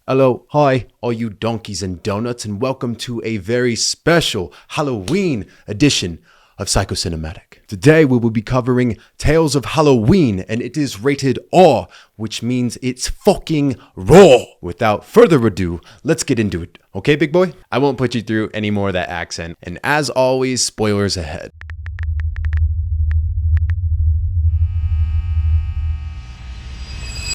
Hello, hi, all you donkeys and donuts, and welcome to a very special Halloween edition of Psychocinematic. Today we will be covering Tales of Halloween, and it is rated R, which means it's fucking raw. Without further ado, let's get into it. Okay, big boy? I won't put you through any more of that accent, and as always, spoilers ahead.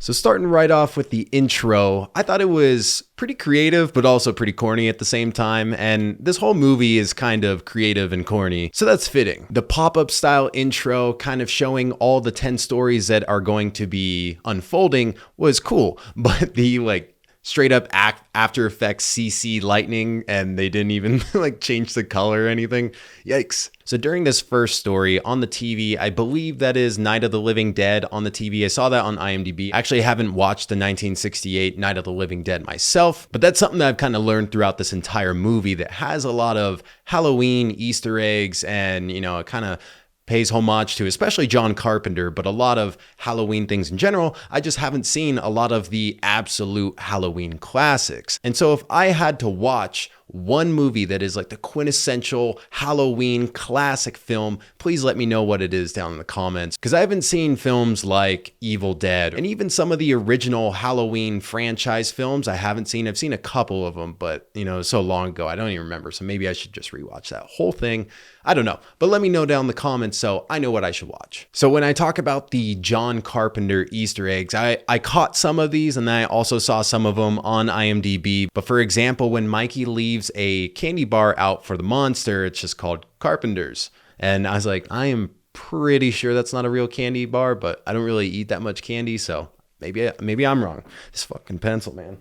So starting right off with the intro, I thought it was pretty creative, but also pretty corny at the same time. And this whole movie is kind of creative and corny, so that's fitting. The pop-up style intro kind of showing all the 10 stories that are going to be unfolding was cool, but the straight up After Effects CC lightning, and they didn't even change the color or anything. Yikes. So during this first story on the TV, I believe that is Night of the Living Dead on the TV. I saw that on IMDb. Actually, I haven't watched the 1968 Night of the Living Dead myself, but that's something that I've kind of learned throughout this entire movie that has a lot of Halloween Easter eggs, and it kind of pays homage to especially John Carpenter, but a lot of Halloween things in general. I just haven't seen a lot of the absolute Halloween classics. And so if I had to watch one movie that is like the quintessential Halloween classic film, please let me know what it is down in the comments, because I haven't seen films like Evil Dead and even some of the original Halloween franchise films. I haven't seen. I've seen a couple of them, but so long ago I don't even remember, so maybe I should just rewatch that whole thing. I don't know, but let me know down in the comments so I know what I should watch. So when I talk about the John Carpenter Easter eggs, I caught some of these, and then I also saw some of them on IMDb. But for example, when Mikey leaves a candy bar out for the monster, it's just called Carpenter's. And I was like, I am pretty sure that's not a real candy bar, but I don't really eat that much candy, so maybe I'm wrong. This fucking pencil, man.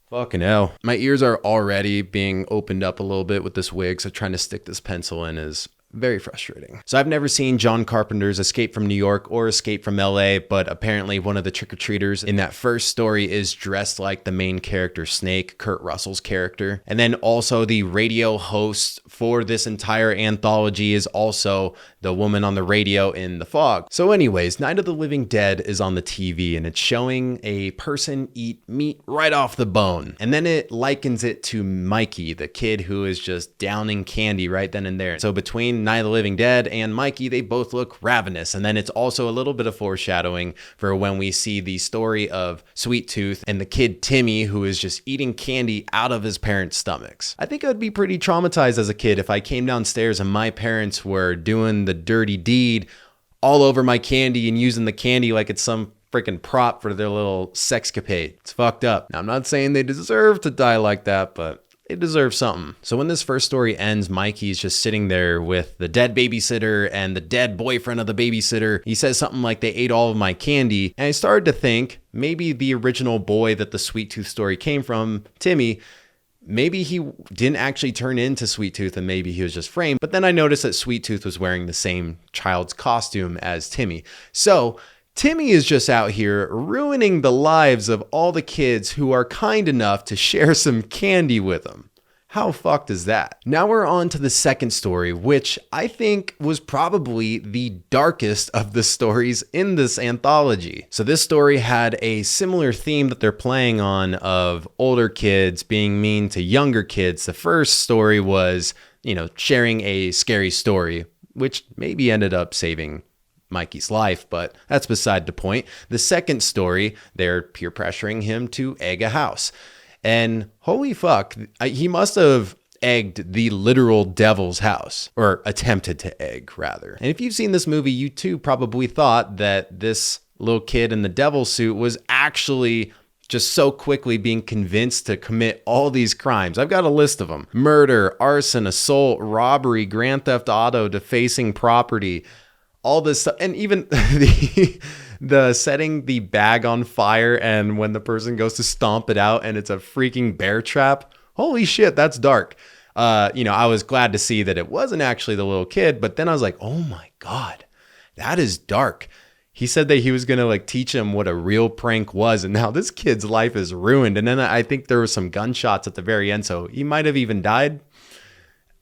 Fucking hell. My ears are already being opened up a little bit with this wig, so trying to stick this pencil in is very frustrating. So I've never seen John Carpenter's Escape from New York or Escape from LA, but apparently one of the trick-or-treaters in that first story is dressed like the main character Snake, Kurt Russell's character. And then also the radio host for this entire anthology is also the woman on the radio in The Fog. So anyways, Night of the Living Dead is on the TV, and it's showing a person eat meat right off the bone. And then it likens it to Mikey, the kid who is just downing candy right then and there. So between Night of the Living Dead and Mikey, they both look ravenous. And then it's also a little bit of foreshadowing for when we see the story of Sweet Tooth and the kid Timmy, who is just eating candy out of his parents' stomachs. I think I'd be pretty traumatized as a kid if I came downstairs and my parents were doing the dirty deed all over my candy and using the candy like it's some freaking prop for their little sexcapade. It's fucked up. Now, I'm not saying they deserve to die like that, but they deserve something. So when this first story ends, Mikey's just sitting there with the dead babysitter and the dead boyfriend of the babysitter. He says something like, they ate all of my candy. And I started to think maybe the original boy that the Sweet Tooth story came from, Timmy, maybe he didn't actually turn into Sweet Tooth and maybe he was just framed. But then I noticed that Sweet Tooth was wearing the same child's costume as Timmy. So Timmy is just out here ruining the lives of all the kids who are kind enough to share some candy with him. How fucked is that? Now we're on to the second story, which I think was probably the darkest of the stories in this anthology. So this story had a similar theme that they're playing on of older kids being mean to younger kids. The first story was, sharing a scary story, which maybe ended up saving Mikey's life, but that's beside the point. The second story, they're peer pressuring him to egg a house. And holy fuck, he must have egged the literal devil's house, or attempted to egg, rather. And if you've seen this movie, you too probably thought that this little kid in the devil suit was actually just so quickly being convinced to commit all these crimes. I've got a list of them: murder, arson, assault, robbery, grand theft auto, defacing property, all this stuff. And even the setting the bag on fire, and when the person goes to stomp it out and it's a freaking bear trap. Holy shit, that's dark. I was glad to see that it wasn't actually the little kid, but then I was like, oh my God, that is dark. He said that he was going to teach him what a real prank was, and now this kid's life is ruined. And then I think there were some gunshots at the very end, so he might have even died.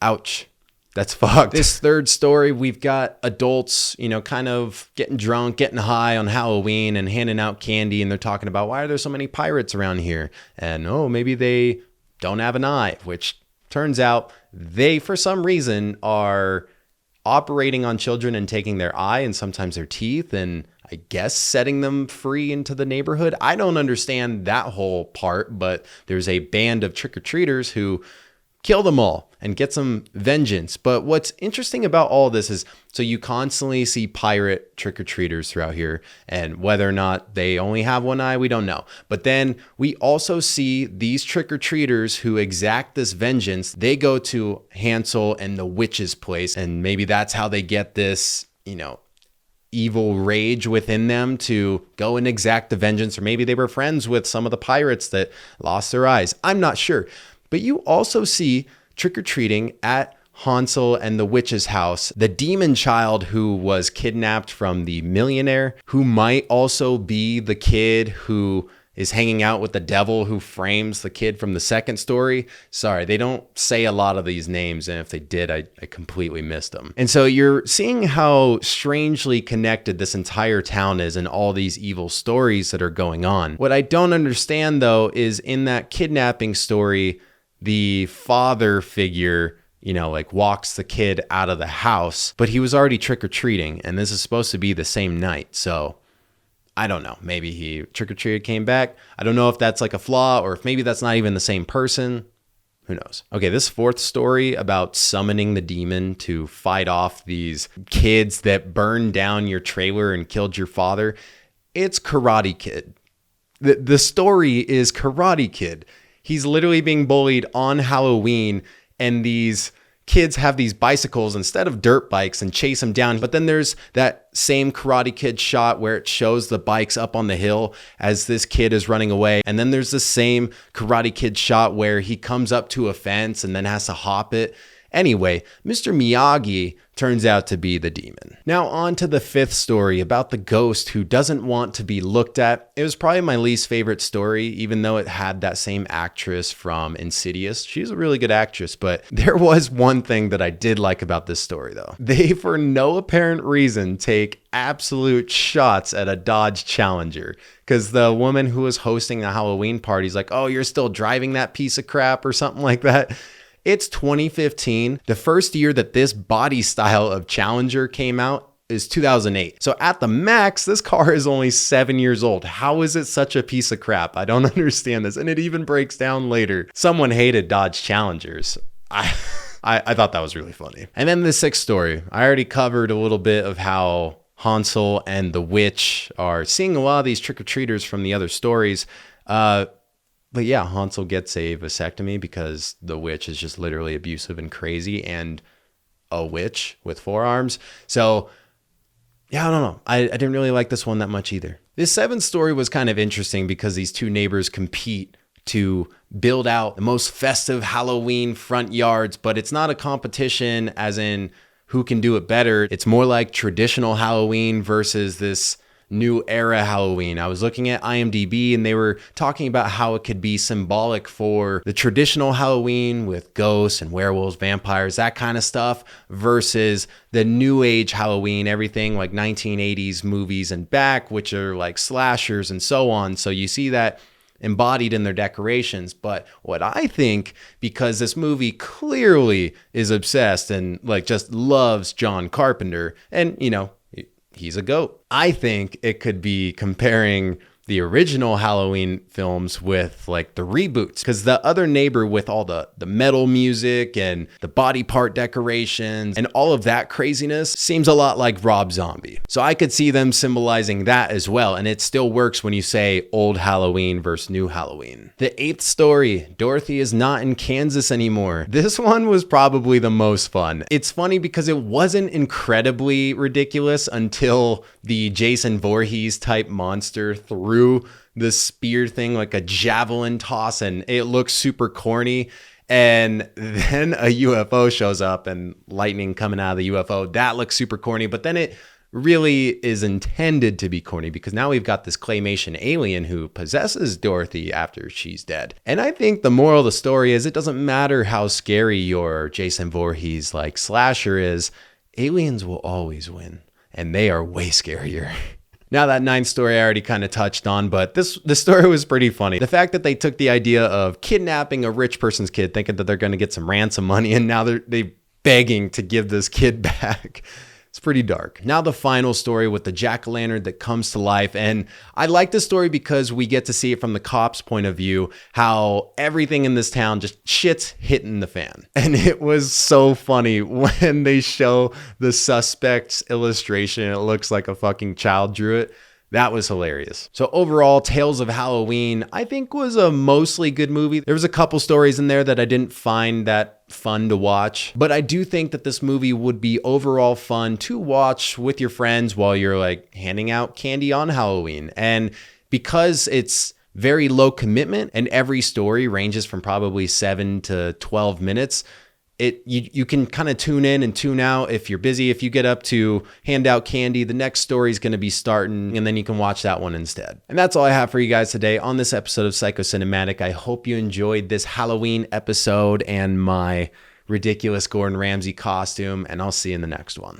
Ouch. That's fucked. This third story, we've got adults, kind of getting drunk, getting high on Halloween and handing out candy. And they're talking about, why are there so many pirates around here? And, maybe they don't have an eye, which turns out they, for some reason, are operating on children and taking their eye and sometimes their teeth and I guess setting them free into the neighborhood. I don't understand that whole part, but there's a band of trick-or-treaters who kill them all and get some vengeance. But what's interesting about all this is, so you constantly see pirate trick-or-treaters throughout here, and whether or not they only have one eye, we don't know. But then we also see these trick-or-treaters who exact this vengeance. They go to Hansel and the witch's place, and maybe that's how they get this, evil rage within them to go and exact the vengeance. Or maybe they were friends with some of the pirates that lost their eyes. I'm not sure. But you also see trick-or-treating at Hansel and the witch's house, the demon child who was kidnapped from the millionaire, who might also be the kid who is hanging out with the devil who frames the kid from the second story. Sorry, they don't say a lot of these names, and if they did, I completely missed them. And so you're seeing how strangely connected this entire town is and all these evil stories that are going on. What I don't understand, though, is in that kidnapping story, the father figure, walks the kid out of the house, but he was already trick-or-treating, and this is supposed to be the same night. So I don't know. Maybe he trick-or-treated, came back. I don't know if that's like a flaw or if maybe that's not even the same person. Who knows? Okay, this fourth story about summoning the demon to fight off these kids that burned down your trailer and killed your father. It's Karate Kid. The story is Karate Kid. He's literally being bullied on Halloween, and these kids have these bicycles instead of dirt bikes and chase him down. But then there's that same Karate Kid shot where it shows the bikes up on the hill as this kid is running away. And then there's the same Karate Kid shot where he comes up to a fence and then has to hop it. Anyway, Mr. Miyagi turns out to be the demon. Now on to the fifth story about the ghost who doesn't want to be looked at. It was probably my least favorite story, even though it had that same actress from Insidious. She's a really good actress, but there was one thing that I did like about this story though. They, for no apparent reason, take absolute shots at a Dodge Challenger, because the woman who was hosting the Halloween party is like, oh, you're still driving that piece of crap or something like that. It's 2015. The first year that this body style of Challenger came out is 2008. So at the max, this car is only 7 years old. How is it such a piece of crap? I don't understand this. And it even breaks down later. Someone hated Dodge Challengers. I thought that was really funny. And then the sixth story. I already covered a little bit of how Hansel and the witch are seeing a lot of these trick-or-treaters from the other stories. But yeah, Hansel gets a vasectomy because the witch is just literally abusive and crazy and a witch with 4 arms. So yeah, I don't know. I didn't really like this one that much either. This seventh story was kind of interesting because these two neighbors compete to build out the most festive Halloween front yards, but it's not a competition as in who can do it better. It's more like traditional Halloween versus this new era Halloween. I was looking at IMDb and they were talking about how it could be symbolic for the traditional Halloween with ghosts and werewolves, vampires, that kind of stuff, versus the new age Halloween, everything like 1980s movies and back, which are like slashers and so on. So you see that embodied in their decorations. But what I think, because this movie clearly is obsessed and like just loves John Carpenter, and he's a goat. I think it could be comparing the original Halloween films with like the reboots, because the other neighbor with all the metal music and the body part decorations and all of that craziness seems a lot like Rob Zombie. So I could see them symbolizing that as well. And it still works when you say old Halloween versus new Halloween. The eighth story, Dorothy is not in Kansas anymore. This one was probably the most fun. It's funny because it wasn't incredibly ridiculous until the Jason Voorhees type monster threw the spear thing like a javelin toss, and it looks super corny. And then a UFO shows up and lightning coming out of the UFO. That looks super corny, but then it really is intended to be corny because now we've got this claymation alien who possesses Dorothy after she's dead. And I think the moral of the story is it doesn't matter how scary your Jason Voorhees like slasher is, aliens will always win, and they are way scarier. Now that ninth story I already kind of touched on, but this story was pretty funny. The fact that they took the idea of kidnapping a rich person's kid, thinking that they're going to get some ransom money, and now they're begging to give this kid back. It's pretty dark. Now the final story with the jack-o'-lantern that comes to life. And I like this story because we get to see it from the cops' point of view, how everything in this town just shit's hitting the fan. And it was so funny when they show the suspect's illustration. It looks like a fucking child drew it. That was hilarious. So overall, Tales of Halloween, I think was a mostly good movie. There was a couple stories in there that I didn't find that fun to watch, but I do think that this movie would be overall fun to watch with your friends while you're like handing out candy on Halloween. And because it's very low commitment and every story ranges from probably 7 to 12 minutes, you can kind of tune in and tune out if you're busy. If you get up to hand out candy, the next story is going to be starting, and then you can watch that one instead. And that's all I have for you guys today on this episode of Psycho Cinematic. I hope you enjoyed this Halloween episode and my ridiculous Gordon Ramsay costume, and I'll see you in the next one.